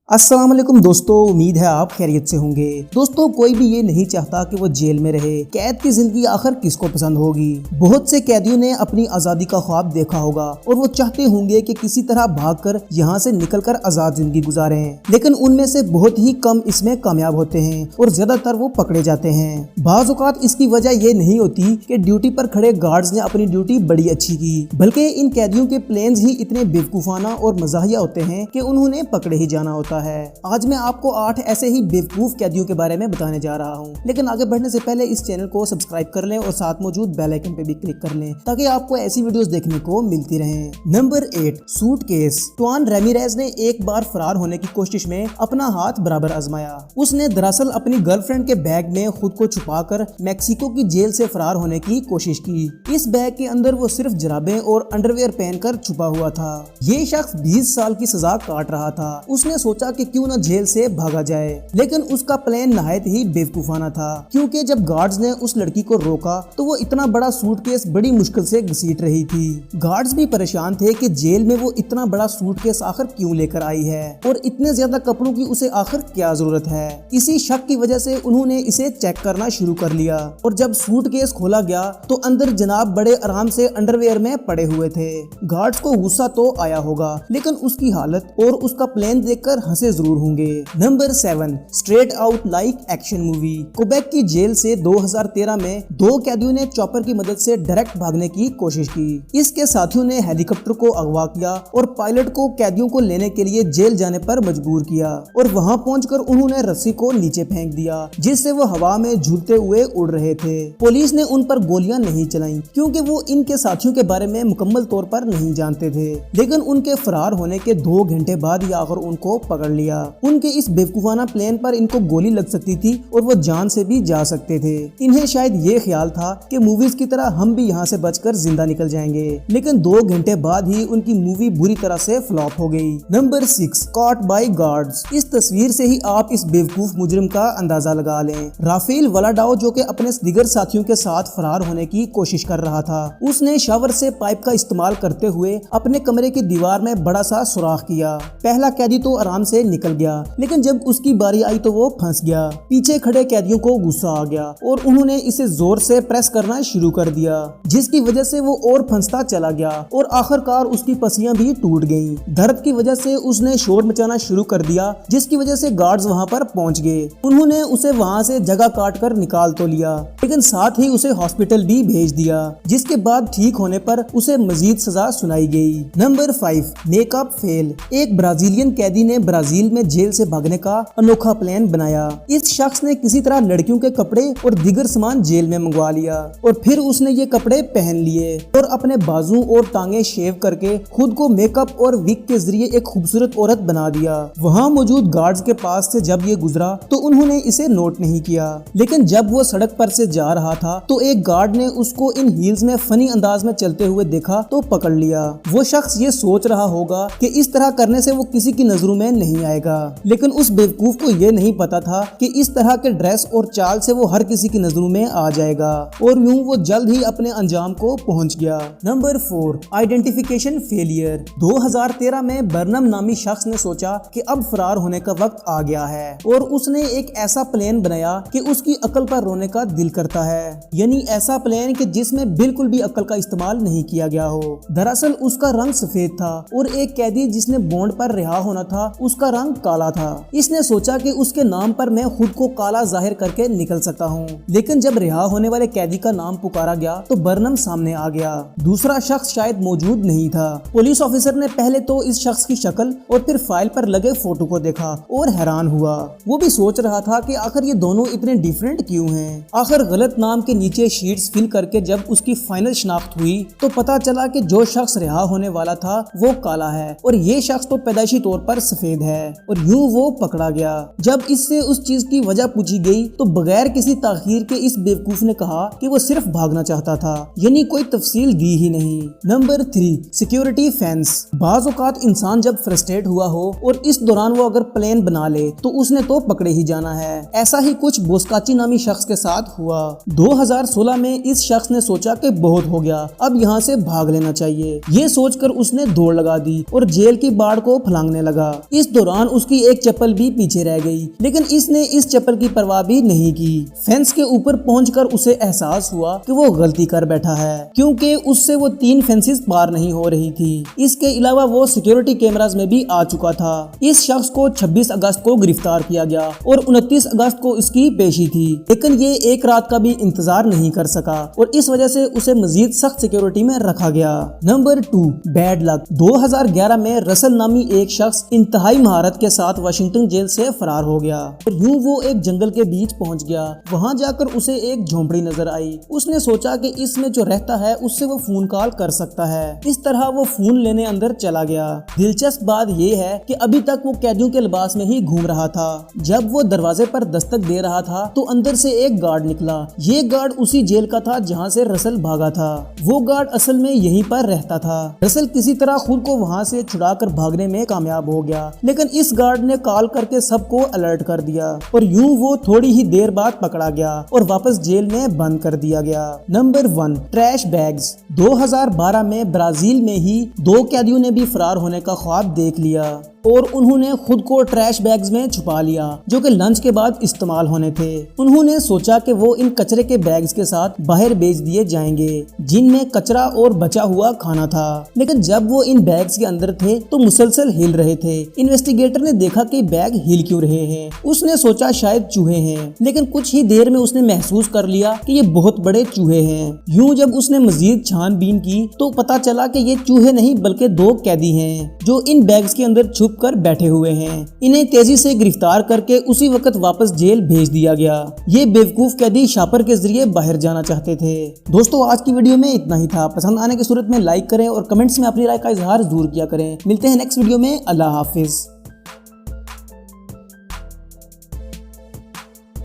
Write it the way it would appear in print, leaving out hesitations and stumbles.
अस्सलाम वालेकुम दोस्तों, उम्मीद है आप खैरियत से होंगे। दोस्तों, कोई भी ये नहीं चाहता कि वो जेल में रहे। कैद की जिंदगी आखिर किसको पसंद होगी। बहुत से कैदियों ने अपनी आजादी का ख्वाब देखा होगा और वो चाहते होंगे कि किसी तरह भागकर यहाँ से निकलकर आजाद जिंदगी गुजारें, लेकिन उनमें से बहुत ही कम इसमें कामयाब होते हैं और ज्यादातर वो पकड़े जाते हैं। बाज़ औक़ात इसकी वजह ये नहीं होती कि ड्यूटी पर खड़े गार्ड्स ने अपनी ड्यूटी बड़ी अच्छी की, बल्कि इन कैदियों के प्लान्स ही इतने बेवकूफाना और मज़ाहिया होते हैं कि उन्होंने पकड़े ही जाना होता है। आज मैं आपको 8 ऐसे ही बेवकूफ कैदियों के बारे में बताने जा रहा हूँ, लेकिन आगे बढ़ने से पहले इस चैनल को सब्सक्राइब कर लें और साथ मौजूद बेल आइकन पे भी क्लिक कर लें ताकि आपको ऐसी वीडियोस देखने को मिलती रहें। Number 8, suitcase. टुआन रेमिरेज ने एक बार फरार होने की कोशिश में अपना हाथ बराबर आजमाया। उसने दरअसल अपनी गर्लफ्रेंड के बैग में खुद को छुपाकर मैक्सिको की जेल से फरार होने की कोशिश की। इस बैग के अंदर वो सिर्फ जराबें और अंडरवेयर पहनकर छुपा हुआ था। ये शख्स 20 साल की सजा काट रहा था। उसने सोचा कि क्यों न जेल से भागा जाए, लेकिन उसका प्लान नहायत ही बेवकूफाना था, क्योंकि जब गार्ड्स ने उस लड़की को रोका तो वो इतना बड़ा सूटकेस बड़ी मुश्किल से घसीट रही थी। गार्ड्स भी परेशान थे कि जेल में वो इतना बड़ा सूटकेस आखिर क्यों लेकर आई है और इतने ज्यादा कपड़ों की उसे आखिर क्या जरूरत है। इसी शक की वजह से उन्होंने इसे चेक करना शुरू कर लिया और जब सूटकेस खोला गया तो अंदर जनाब बड़े आराम से अंडरवेयर में पड़े हुए थे। गार्ड्स को गुस्सा तो आया होगा, लेकिन उसकी हालत और उसका प्लान देखकर हंसे जरूर होंगे। Number 7, straight out like action movie. Quebec की जेल से 2013 में 2 कैदियों ने चॉपर की मदद से डायरेक्ट भागने की कोशिश की। इसके साथियों ने हेलीकॉप्टर को अगवा किया और पायलट को कैदियों को लेने के लिए जेल जाने पर मजबूर किया और वहां पहुंचकर उन्होंने रस्सी को नीचे फेंक दिया, जिससे वो हवा में झूलते हुए उड़ रहे थे। पुलिस ने उन पर गोलियां नहीं चलाई क्योंकि वो इनके साथियों के बारे में मुकम्मल तौर पर नहीं जानते थे, लेकिन उनके फरार होने के 2 घंटे बाद ही आखिर उनको पकड़ लिया। उनके इस बेवकूफाना प्लान पर इनको गोली लग सकती थी और वो जान से भी जा सकते थे। इन्हें शायद ये ख्याल था कि मूवीज की तरह हम भी यहाँ से बचकर जिंदा निकल जाएंगे, लेकिन 2 घंटे बाद ही उनकी मूवी बुरी तरह से फ्लॉप हो गई। Number 6, caught by guards. इस तस्वीर से ही आप इस बेवकूफ मुजरिम का अंदाजा लगा लें। राफेल वलाडाओ, जो कि अपने दिगर साथियों के साथ फरार होने की कोशिश कर रहा था, उसने शावर से पाइप का इस्तेमाल करते हुए अपने कमरे की दीवार में बड़ा सा सुराख किया। पहला कैदी तो आराम से निकल गया, लेकिन जब उसकी बारी आई तो वो फंस गया। पीछे खड़े कैदियों को गुस्सा आ गया और उन्होंने इसे जोर से प्रेस करना शुरू कर दिया, जिसकी वजह से वो और फंसता चला गया और आखिरकार उसकी पसलियां भी टूट गईं। दर्द की वजह से उसने शोर मचाना शुरू कर दिया, जिसकी वजह से गार्ड्स वहां पर पहुंच गए। उन्होंने उसे वहां से जगह काट कर निकाल तो लिया, लेकिन साथ ही उसे हॉस्पिटल भी भेज दिया, जिसके बाद ठीक होने पर उसे मजीद सजा सुनाई गई। Number 5, makeup fail. एक ब्राजीलियन कैदी ने ब्राजील में जेल से भागने का अनोखा प्लान बनाया। इस शख्स ने किसी तरह लड़कियों के कपड़े और दीगर सामान जेल में मंगवा लिया और फिर उसने ये कपड़े पहन लिए और अपने बाजू और टांगे शेव करके खुद को मेकअप और विग के जरिए एक खूबसूरत औरत बना दिया। वहाँ मौजूद गार्ड्स के पास से जब ये गुजरा तो उन्होंने इसे नोट नहीं किया, लेकिन जब वो सड़क पर से जा रहा था तो एक गार्ड ने उसको इन हील्स में फनी अंदाज में चलते हुए देखा तो पकड़ लिया। वो शख्स ये सोच रहा होगा कि इस तरह करने से वो किसी की नजरों में नहीं आएगा, लेकिन उस बेवकूफ को ये नहीं पता था कि इस तरह के ड्रेस और चाल से वो हर किसी की नजरों में आ जाएगा और यूं वो जल्द ही अपने अंजाम को पहुंच गया। Number 4, identification failure. 2013 में बर्नम नामी शख्स ने सोचा कि अब फरार होने का वक्त आ गया है और उसने एक ऐसा प्लान बनाया कि उसकी अकल पर रोने का दिल करता है, यानी ऐसा प्लान कि जिसमें बिल्कुल भी अकल का इस्तेमाल नहीं किया गया हो। दरअसल उसका रंग सफेद था और एक कैदी जिसने बॉन्ड पर रिहा होना था उसका रंग काला था। इसने सोचा कि उसके नाम पर मैं खुद को काला जाहिर करके निकल सकता हूँ, लेकिन जब रिहा होने वाले कैदी का नाम पुकारा गया तो बर्नम सामने आ गया। दूसरा शख्स शायद मौजूद नहीं था। पुलिस ऑफिसर ने पहले तो इस शख्स की शक्ल और फिर फाइल पर लगे फोटो को देखा और हैरान हुआ। वो भी सोच रहा था कि आखिर ये दोनों इतने डिफरेंट क्यों हैं। आखिर गलत नाम के नीचे शीट्स फिल करके जब उसकी फाइनल शिनाख्त हुई तो पता चला कि जो शख्स रिहा होने वाला था वो काला है और ये शख्स तो पैदाइशी तौर पर सफेद है और यूं वो पकड़ा गया। जब इससे उस चीज की वजह पूछी गई तो बगैर किसी ताखीर के इस बेवकूफ ने कहा कि वो सिर्फ भागना चाहता था, यानी कोई तफसील दी ही नहीं। Number 3, security fence. बाज़ औक़ात इंसान जब फ्रस्ट्रेट हुआ हो और इस दौरान वो अगर प्लान बना ले तो उसने तो पकड़े ही जाना है। ऐसा ही कुछ बोस्काची नामी शख्स के साथ हुआ। 2016 में इस शख्स ने सोचा कि बहुत हो गया, अब यहाँ से भाग लेना चाहिए। ये सोचकर उसने दौड़ लगा दी और जेल की बाड़ को फलांगने लगा। इस दौरान उसकी एक चप्पल भी पीछे रह गई, लेकिन इसने इस चप्पल की परवाह भी नहीं की। फेंस के ऊपर पहुंचकर उसे एहसास हुआ कि वो गलती कर बैठा है, क्योंकि उससे वो 3 फेंसेस पार नहीं हो रही थी। इसके अलावा वो सिक्योरिटी कैमरास में भी आ चुका था। इस शख्स को 26 अगस्त को गिरफ्तार किया गया और 29 अगस्त को इसकी पेशी थी, लेकिन ये एक रात का भी इंतजार नहीं कर सका और इस वजह से उसे मजीद सख्त सिक्योरिटी में रखा गया। Number 2, bad luck. 2011 में रसल नामी एक शख्स इंतहाई महारत के साथ वाशिंगटन जेल से फरार हो गया और यूं वो एक जंगल के बीच पहुंच गया। वहां जाकर उसे एक झोंपड़ी नजर आई। उसने सोचा कि इसमें जो रहता है उससे वो फोन कॉल कर सकता है। इस तरह वो फोन लेने अंदर चला गया। दिलचस्प बात ये है कि अभी तक वो कैदियों के लिबास में ही घूम रहा था। जब वो दरवाजे पर दस्तक दे रहा था तो अंदर से एक गार्ड निकला। ये गार्ड उसी जेल का था जहाँ से रसल भागा था। वो गार्ड असल में यहीं पर रहता था। रसल किसी तरह खुद को वहाँ से छुड़ाकर भागने में कामयाब हो गया, लेकिन इस गार्ड ने कॉल करके सबको अलर्ट कर दिया और यूं वो थोड़ी ही देर बाद पकड़ा गया और वापस जेल में बंद कर दिया गया। Number 1, trash bags. 2012 में ब्राजील में ही 2 कैदियों ने भी फरार होने का ख्वाब देख लिया और उन्होंने खुद को ट्रैश बैग्स में छुपा लिया जो कि लंच के बाद इस्तेमाल होने थे। उन्होंने सोचा कि वो इन कचरे के बैग्स के साथ बाहर बेच दिए जाएंगे जिनमें कचरा और बचा हुआ खाना था, लेकिन जब वो इन बैग्स के अंदर थे तो मुसलसल हिल रहे थे। इन्वेस्टिगेटर ने देखा कि बैग हिल क्यों रहे हैं। उसने सोचा शायद चूहे हैं, लेकिन कुछ ही देर में उसने महसूस कर लिया कि ये बहुत बड़े चूहे हैं। यूं जब उसने मजीद छानबीन की तो पता चला कि ये चूहे नहीं बल्कि 2 कैदी हैं जो इन बैग्स के अंदर छुप कर बैठे हुए हैं। इन्हें तेजी से गिरफ्तार करके उसी वक्त वापस जेल भेज दिया गया। ये बेवकूफ कैदी शापर के जरिए बाहर जाना चाहते थे। दोस्तों आज की वीडियो में इतना ही था। पसंद आने की सूरत में लाइक करें और कमेंट्स में अपनी राय का इजहार जरूर किया करें। मिलते हैं नेक्स्ट वीडियो में। अल्लाह हाफिज।